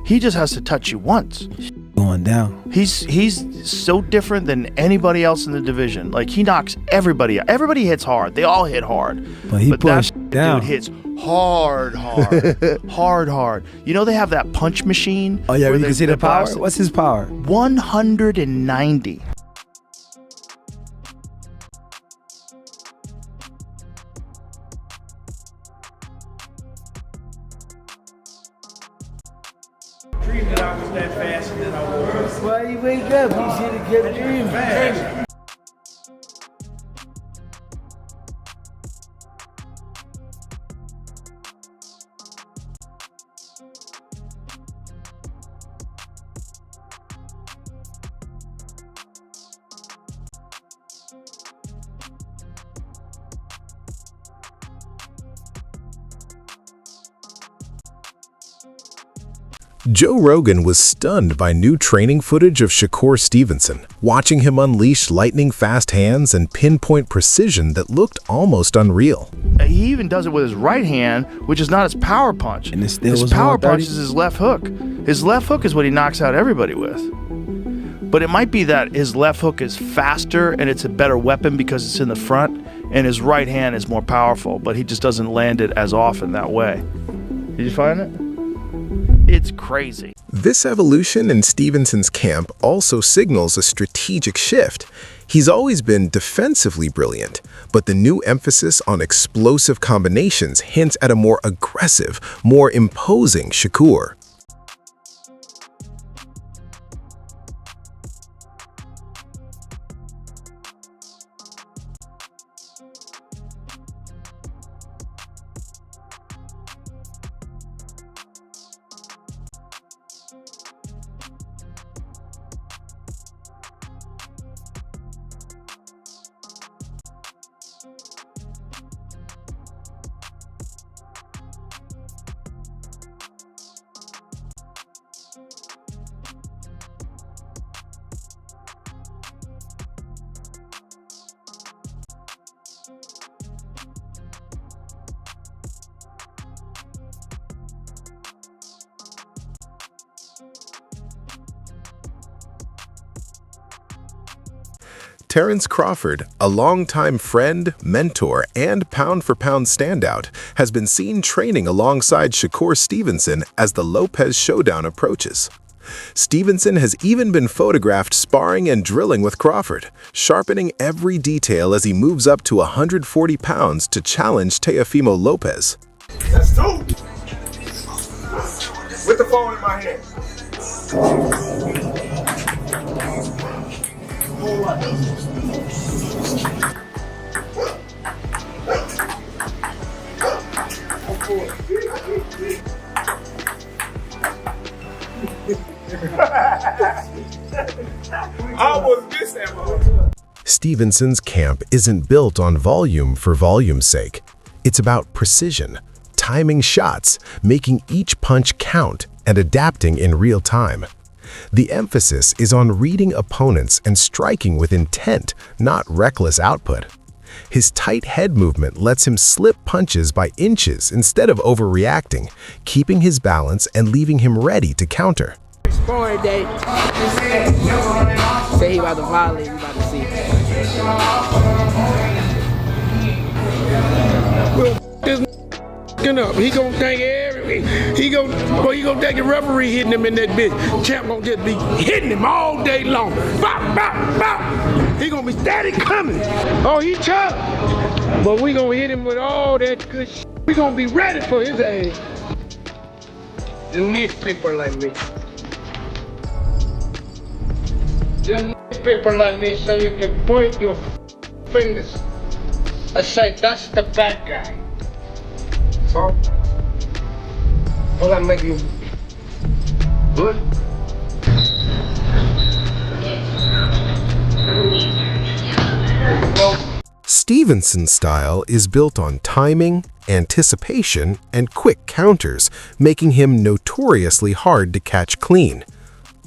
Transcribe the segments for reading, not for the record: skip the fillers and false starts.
He just has to touch you once. Going down. He's so different than anybody else in the division. Like, he knocks everybody out. Everybody hits hard. They all hit hard. But that down. dude hits hard. hard. You know they have that punch machine? Oh, yeah, where you can see the power? blast it? What's his power? 190. Dream that I was that fast and then I was. Why you wake up? You should have kept dreaming. Fast. Joe Rogan was stunned by new training footage of Shakur Stevenson, watching him unleash lightning-fast hands and pinpoint precision that looked almost unreal. He even does it with his right hand, which is not his power punch. And it still his was power 130? punch is his left hook. His left hook is what he knocks out everybody with. But it might be that his left hook is faster and it's a better weapon because it's in the front, and his right hand is more powerful, but he just doesn't land it as often that way. Did you find it? It's crazy. This evolution in Stevenson's camp also signals a strategic shift. He's always been defensively brilliant, but the new emphasis on explosive combinations hints at a more aggressive, more imposing Shakur. Terrence Crawford, a longtime friend, mentor, and pound-for-pound standout, has been seen training alongside Shakur Stevenson as the Lopez showdown approaches. Stevenson has even been photographed sparring and drilling with Crawford, sharpening every detail as he moves up to 140 pounds to challenge Teofimo Lopez. That's two. With the phone in my hand. I almost missed that one. Stevenson's camp isn't built on volume for volume's sake. It's about precision, timing shots, making each punch count, and adapting in real time. The emphasis is on reading opponents and striking with intent, not reckless output. His tight head movement lets him slip punches by inches instead of overreacting, keeping his balance and leaving him ready to counter. Sparring day. Say he about to violate, we about to see. Well, this up. He gonna think he gonna think the referee hitting him in that bitch. Champ gonna just be hitting him all day long. Bop, bop, bop. He gonna be steady coming. Oh, he tough. But we gonna hit him with all that good shit. We gonna be ready for his ass. Just need people like me. Just need people like me so you can point your fingers and say, that's the bad guy. So, will I make you good? Stevenson's style is built on timing, anticipation, and quick counters, making him notoriously hard to catch clean.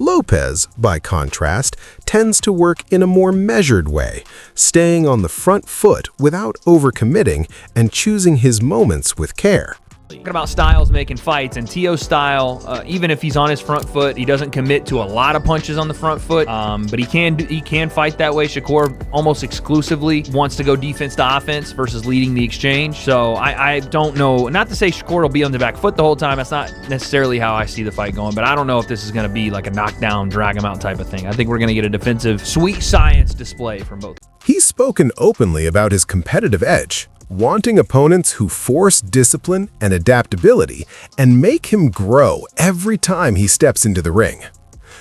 Lopez, by contrast, tends to work in a more measured way, staying on the front foot without overcommitting and choosing his moments with care. Talking about styles making fights, and Tio's style, even if he's on his front foot, he doesn't commit to a lot of punches on the front foot, but he can fight that way. Shakur almost exclusively wants to go defense to offense versus leading the exchange. So I don't know, not to say Shakur will be on the back foot the whole time. That's not necessarily how I see the fight going, but I don't know if this is going to be like a knockdown, drag him out type of thing. I think we're going to get a defensive, sweet science display from both. He's spoken openly about his competitive edge, wanting opponents who force discipline and adaptability and make him grow every time he steps into the ring.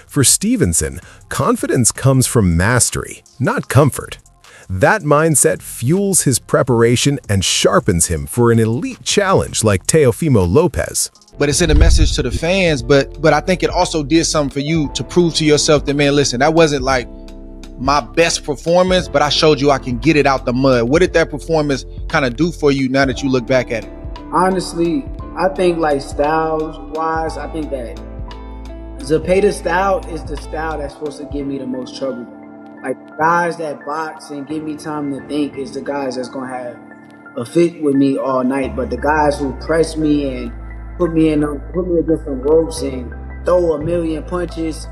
For Stevenson, confidence comes from mastery, not comfort. That mindset fuels his preparation and sharpens him for an elite challenge like Teofimo Lopez. But it's in a message to the fans, but I think it also did something for you to prove to yourself that, man, listen, that wasn't like my best performance, but I showed you I can get it out the mud. What did that performance kind of do for you now that you look back at it? Honestly, I think like styles-wise, I think that Zepeda's style is the style that's supposed to give me the most trouble. Like guys that box and give me time to think is the guys that's gonna have a fit with me all night. But the guys who press me and put me against some ropes and throw a million punches,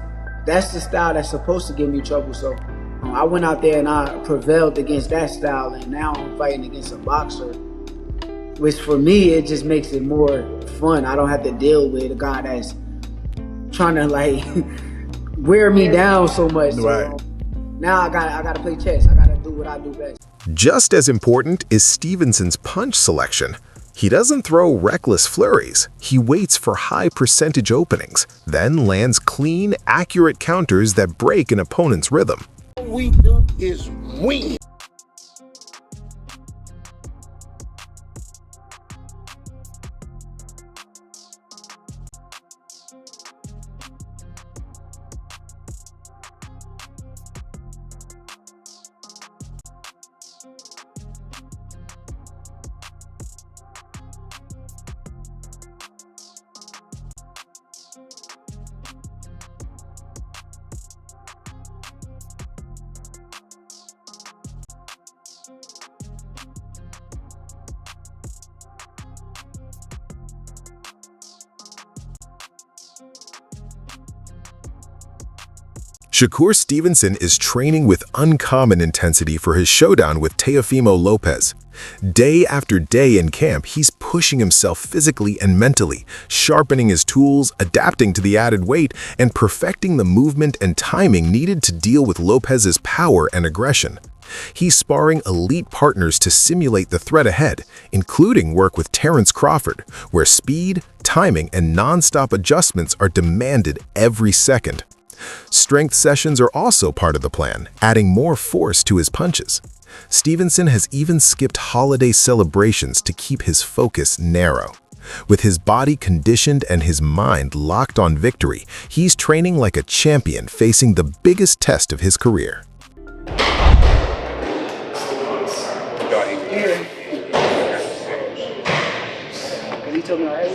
that's the style that's supposed to give me trouble. So I went out there and I prevailed against that style, and now I'm fighting against a boxer, which for me, it just makes it more fun. I don't have to deal with a guy that's trying to like wear me down so much. Right. So now I gotta play chess. I gotta do what I do best. Just as important is Stevenson's punch selection. He doesn't throw reckless flurries. He waits for high percentage openings, then lands clean, accurate counters that break an opponent's rhythm. All we do is win. Shakur Stevenson is training with uncommon intensity for his showdown with Teofimo Lopez. Day after day in camp, he's pushing himself physically and mentally, sharpening his tools, adapting to the added weight, and perfecting the movement and timing needed to deal with Lopez's power and aggression. He's sparring elite partners to simulate the threat ahead, including work with Terrence Crawford, where speed, timing, and non-stop adjustments are demanded every second. Strength sessions are also part of the plan, adding more force to his punches. Stevenson has even skipped holiday celebrations to keep his focus narrow. With his body conditioned and his mind locked on victory, he's training like a champion facing the biggest test of his career. He told me, hey,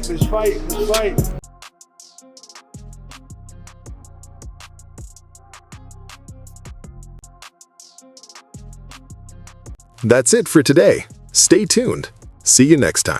Let's fight. That's it for today. Stay tuned. See you next time.